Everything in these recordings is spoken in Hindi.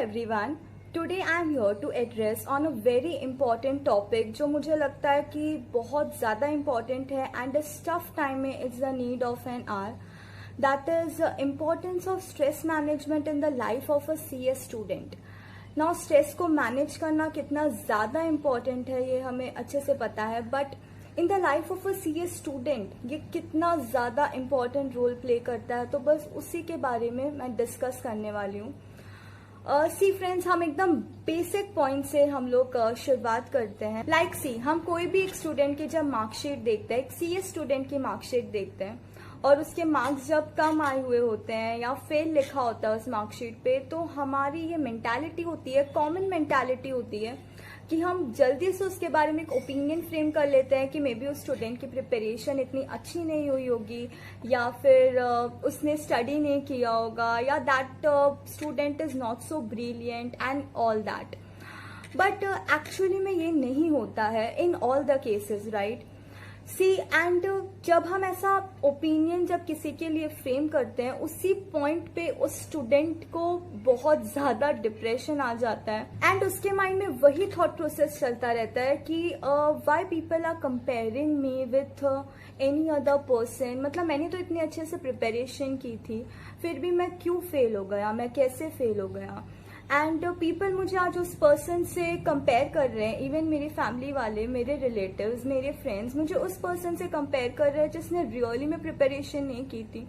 everyone. Today I am here to address on a very important topic जो मुझे लगता है कि बहुत ज़्यादा important है and इस tough time में it's the need of an hour. That is the importance of stress management in the life of a CS student. Now stress को manage करना कितना ज़्यादा important है ये हमें अच्छे से पता है, but in the life of a CS student ये कितना ज़्यादा इम्पॉर्टेंट रोल प्ले करता है, तो बस उसी के बारे में मैं डिस्कस करने वाली हूँ. सी फ्रेंड्स, हम एकदम बेसिक पॉइंट से हम लोग शुरुआत करते हैं. सी हम कोई भी एक स्टूडेंट की जब मार्कशीट देखते हैं, एक CS स्टूडेंट की मार्कशीट देखते हैं और उसके मार्क्स जब कम आए हुए होते हैं या फेल लिखा होता है उस मार्कशीट पे, तो हमारी ये मेंटालिटी होती है, कॉमन मेंटालिटी होती है कि हम जल्दी से उसके बारे में एक ओपिनियन फ्रेम कर लेते हैं कि मे बी उस स्टूडेंट की प्रिपरेशन इतनी अच्छी नहीं हुई होगी या फिर उसने स्टडी नहीं किया होगा या that student is not so brilliant and all that. But actually में ये नहीं होता है in all the cases, right. See and जब हम ऐसा ओपिनियन जब किसी के लिए फ्रेम करते हैं, उसी पॉइंट पे उस स्टूडेंट को बहुत ज्यादा डिप्रेशन आ जाता है एंड उसके माइंड में वही थॉट प्रोसेस चलता रहता है कि why people are comparing me with any other person. मतलब मैंने तो इतनी अच्छे से प्रिपरेशन की थी, फिर भी मैं क्यों फेल हो गया, मैं कैसे फेल हो गया. एंड पीपल मुझे आज उस पर्सन से कंपेयर कर रहे हैं. इवन मेरी फैमिली वाले, मेरे रिलेटिव्स, मेरे फ्रेंड्स मुझे उस पर्सन से कंपेयर कर रहे हैं जिसने रियली में प्रिपरेशन नहीं की थी,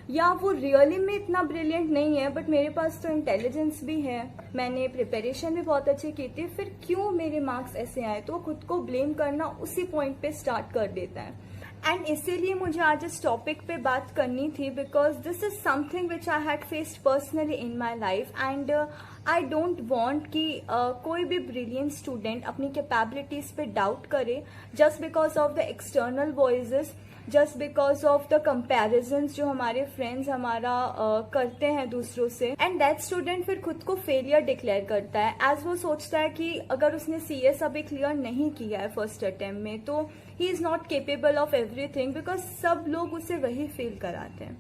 या वो रियली में इतना ब्रिलियंट नहीं है बट मेरे पास तो इंटेलिजेंस भी है, मैंने प्रिपरेशन भी बहुत अच्छी की थी, फिर क्यों मेरे मार्क्स ऐसे आए. तो वो खुद को ब्लेम करना उसी पॉइंट पे स्टार्ट कर देता है. एंड इसीलिए मुझे आज इस टॉपिक पे बात करनी थी because this is something which I had faced personally in my life and I don't want कि कोई भी ब्रिलियंट स्टूडेंट अपनी कैपेबिलिटीज पे डाउट करे just because of the external voices, just because of the comparisons जो हमारे फ्रेंड्स हमारा करते हैं दूसरों से. एंड दैट स्टूडेंट फिर खुद को फेलियर डिक्लेयर करता है एज वो सोचता है कि अगर उसने CS अभी क्लियर नहीं किया है फर्स्ट अटेम्प्ट में तो he is not capable of everything, because सब लोग उसे वही फील कराते हैं,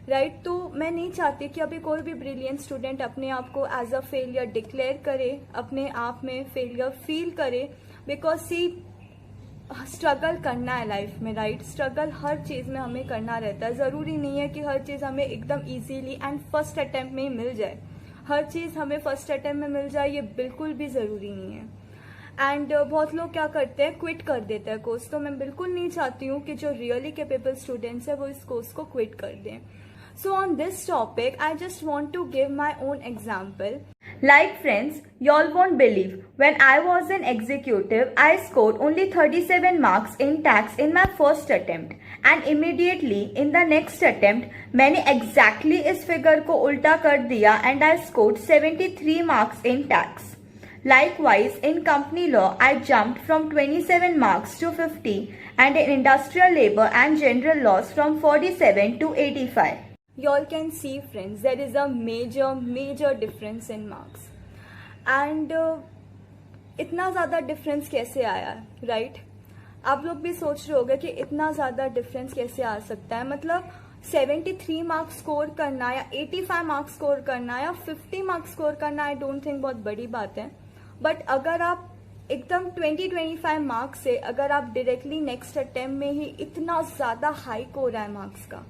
राइट. तो मैं नहीं चाहती कि अभी कोई भी ब्रिलियंट स्टूडेंट अपने आप को एज अ फेलियर डिक्लेयर करे, अपने आप में फेलियर फील करे, बिकॉज स्ट्रगल करना है लाइफ में, राइट. स्ट्रगल हर चीज में हमें करना रहता है. जरूरी नहीं है कि हर चीज हमें एकदम इजीली एंड फर्स्ट अटेम्प्ट में ही मिल जाए. हर चीज हमें फर्स्ट अटेम्प्ट में मिल जाए ये बिल्कुल भी जरूरी नहीं है. एंड बहुत लोग क्या करते हैं, क्विट कर देते हैं कोर्स. तो मैं बिल्कुल नहीं चाहती हूँ कि जो रियली कैपेबल स्टूडेंट्स है वो इस कोर्स को क्विट कर दें. So on this topic, I just want to give my own example. Like friends, y'all won't believe, when I was an executive, I scored only 37 marks in tax in my first attempt. And immediately in the next attempt, मैंने exactly इस figure को उल्टा कर दिया and I scored 73 marks in tax. Likewise, in company law, I jumped from 27 marks to 50 and in industrial labor and general laws from 47 to 85. You all can see friends, there is a major difference in marks. And इतना ज़्यादा डिफरेंस कैसे आया, राइट. आप लोग भी सोच रहे होंगे कि इतना ज़्यादा डिफरेंस कैसे आ सकता है. मतलब 73 मार्क्स स्कोर करना या 85 मार्क्स स्कोर करना या 50 मार्क्स स्कोर करना, आई डोंट थिंक बहुत बड़ी बात है. बट अगर आप एकदम 20-25 मार्क्स से अगर आप डायरेक्टली नेक्स्ट अटेम्प्ट में ही इतना ज़्यादा हाइक हो रहा है मार्क्स का,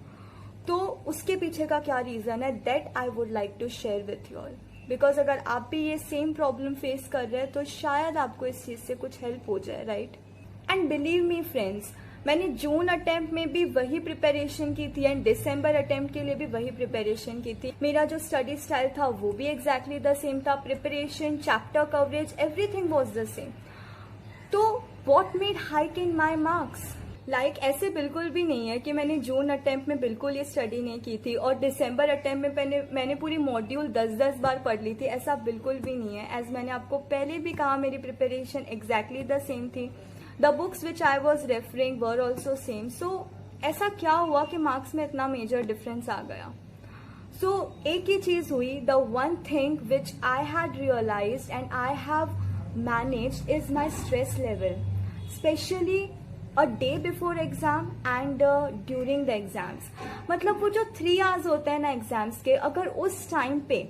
तो उसके पीछे का क्या रीजन है, that I would like to share with you all. Because अगर आप भी ये सेम प्रॉब्लम फेस कर रहे हैं तो शायद आपको इस चीज से कुछ हेल्प हो जाए, right. And believe me friends, मैंने जून अटेम्प्ट में भी वही प्रिपरेशन की थी एंड दिसंबर अटेम्प्ट के लिए भी वही प्रिपरेशन की थी. मेरा जो स्टडी स्टाइल था वो भी एग्जैक्टली द सेम था. Preparation, chapter coverage, everything was the same. तो what made hike in my marks? Like ऐसे बिल्कुल भी नहीं है कि मैंने जून अटेम्प्ट में बिल्कुल ये स्टडी नहीं की थी और दिसंबर अटेम्प्ट में मैंने पूरी मॉड्यूल 10-10 बार पढ़ ली थी. ऐसा बिल्कुल भी नहीं है. एज मैंने आपको पहले भी कहा, मेरी प्रिपरेशन एग्जैक्टली द सेम थी. The books which I was referring were also same. So ऐसा क्या हुआ कि मार्क्स में इतना मेजर डिफरेंस आ गया? सो एक ही चीज हुई. The one thing which I had realised and I have managed is my stress level, specially a day before exam and during the exams. मतलब वो जो 3 आवर्स होते हैं ना एग्जाम्स के, अगर उस टाइम पे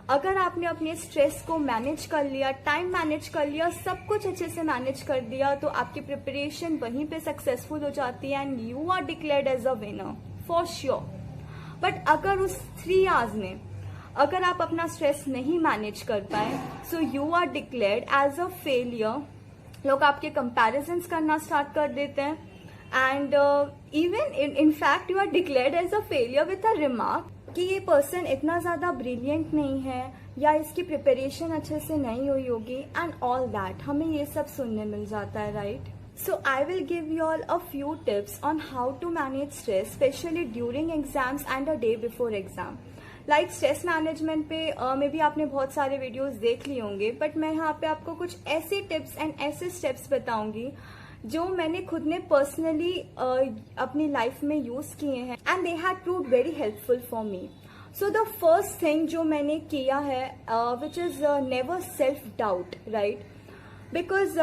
अगर आपने अपने स्ट्रेस को मैनेज कर लिया, टाइम मैनेज कर लिया, सब कुछ अच्छे से मैनेज कर दिया, तो आपकी प्रिपरेशन वहीं पे सक्सेसफुल हो जाती है and you are declared as a winner for sure. But अगर उस 3 आवर्स में अगर आप अपना स्ट्रेस नहीं मैनेज कर पाए, so you are declared as a failure. लोग आपके कंपैरिजन्स करना स्टार्ट कर देते हैं and even in fact you are declared as a failure with a remark कि ये पर्सन इतना ज्यादा ब्रिलियंट नहीं है या इसकी प्रिपरेशन अच्छे से नहीं हुई होगी एंड ऑल दैट। हमें ये सब सुनने मिल जाता है, right? So I will give you all a few tips on how to manage stress, especially during exams and a day before exam. Like stress management पे मे भी आपने बहुत सारे वीडियोस देख लिए होंगे, बट मैं यहाँ पे आपको कुछ ऐसे टिप्स एंड ऐसे स्टेप्स बताऊंगी जो मैंने खुद ने पर्सनली अपनी लाइफ में यूज किए हैं and they had proved very helpful for me. So the first thing जो मैंने किया है which is never self doubt, right? Because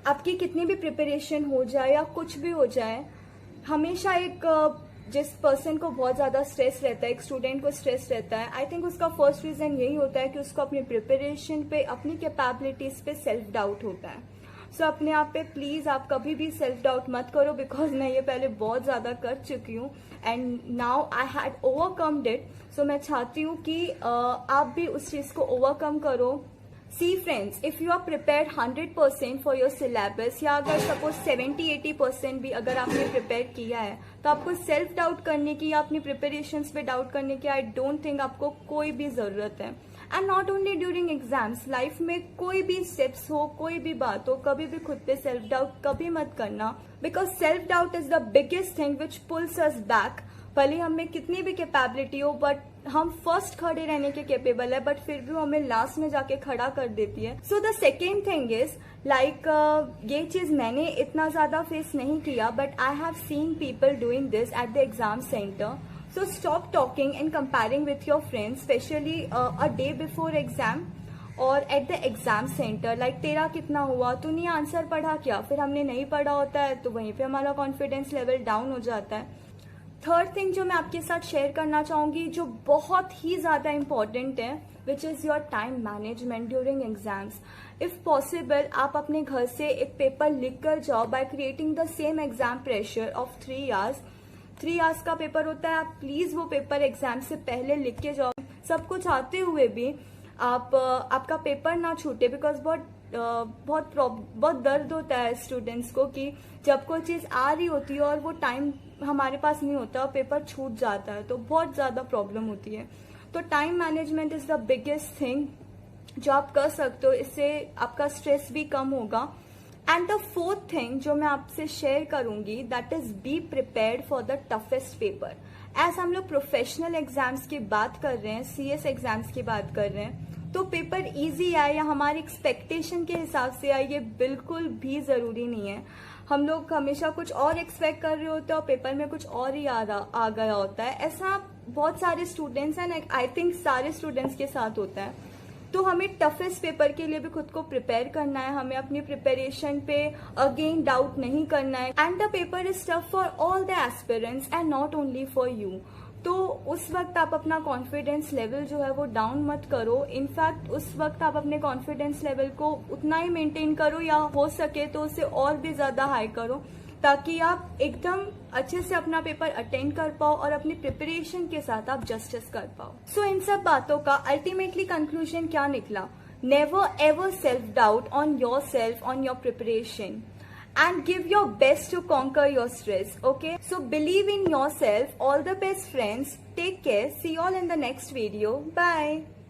आपकी कितनी भी प्रिपरेशन हो जाए या कुछ भी हो जाए, हमेशा एक जिस पर्सन को बहुत ज्यादा स्ट्रेस रहता है, एक स्टूडेंट को स्ट्रेस रहता है, आई थिंक उसका फर्स्ट रीजन यही होता है कि उसको अपनी प्रिपरेशन पे, अपनी कैपेबिलिटीज पे सेल्फ डाउट होता है। सो अपने आप पे प्लीज आप कभी भी सेल्फ डाउट मत करो, बिकॉज मैं ये पहले बहुत ज्यादा कर चुकी हूँ and now I had overcomed it. So मैं चाहती हूँ कि आप भी उस चीज को ओवरकम करो। See friends, if you are prepared 100% for your syllabus या अगर सपोज 70-80% भी अगर आपने प्रिपेयर किया है, तो आपको सेल्फ डाउट करने की या अपनी प्रिपरेशंस पे डाउट करने की आई डोंट थिंक आपको कोई भी जरूरत है। And not only during exams, life में कोई भी स्टेप्स हो, कोई भी बात हो, कभी भी खुद पे सेल्फ डाउट कभी मत करना, because self doubt is the biggest thing which pulls us back. भले हमें कितनी भी कैपेबिलिटी हो, बट हम फर्स्ट खड़े रहने के कैपेबल है, बट फिर भी हमें लास्ट में जाके खड़ा कर देती है। So the second thing is like ये चीज मैंने इतना ज्यादा फेस नहीं किया, but I have seen people doing this at the exam centre. So stop talking and comparing with your friends, specially a day before exam और at the exam centre. Like तेरा कितना हुआ, तूने आंसर पढ़ा क्या? फिर हमने नहीं पढ़ा होता है, तो वहीं पे हमारा कॉन्फिडेंस लेवल डाउन हो जाता है। थर्ड थिंग जो मैं आपके साथ शेयर करना चाहूंगी, जो बहुत ही ज्यादा इंपॉर्टेंट है, which is your time management during exams. If possible आप अपने घर से एक पेपर लिख कर जाओ by creating the same exam pressure of 3 hours. 3 hours का पेपर होता है, आप प्लीज वो पेपर एग्जाम से पहले लिख के जाओ। सब कुछ आते हुए भी आपका पेपर ना छूटे, बिकॉज बहुत दर्द होता है स्टूडेंट्स को कि जब कोई चीज आ रही होती है और वो टाइम हमारे पास नहीं होता और पेपर छूट जाता है, तो बहुत ज्यादा प्रॉब्लम होती है। तो time management is the biggest thing जो आप कर सकते हो, इससे आपका स्ट्रेस भी कम होगा। एंड द फोर्थ थिंग जो मैं आपसे शेयर करूंगी, that is be prepared for the toughest paper. As हम लोग प्रोफेशनल एग्जाम्स की बात कर रहे हैं, CS एग्जाम्स की बात कर रहे हैं, तो पेपर इजी आए या हमारी एक्सपेक्टेशन के हिसाब से आए, ये बिल्कुल भी जरूरी नहीं है। हम लोग हमेशा कुछ और एक्सपेक्ट कर रहे होते हैं और पेपर में कुछ और ही आ गया होता है। ऐसा बहुत सारे स्टूडेंट्स हैं, आई थिंक सारे स्टूडेंट्स के साथ होता है। तो हमें टफेस्ट पेपर के लिए भी खुद को प्रिपेयर करना है, हमें अपनी प्रिपरेशन पे अगेन डाउट नहीं करना है। And the paper is tough for all the aspirants and not only for you. तो उस वक्त आप अपना कॉन्फिडेंस लेवल जो है वो डाउन मत करो। इनफैक्ट उस वक्त आप अपने कॉन्फिडेंस लेवल को उतना ही मेंटेन करो, या हो सके तो उसे और भी ज्यादा हाई करो, ताकि आप एकदम अच्छे से अपना पेपर अटेंड कर पाओ और अपनी प्रिपरेशन के साथ आप जस्टिस कर पाओ। सो इन सब बातों का अल्टीमेटली कंक्लूजन क्या निकला? Never ever self doubt on your self, on your preparation, and give your best to conquer your stress. Okay, so believe in yourself. All the best friends, take care, see you all in the next video. Bye.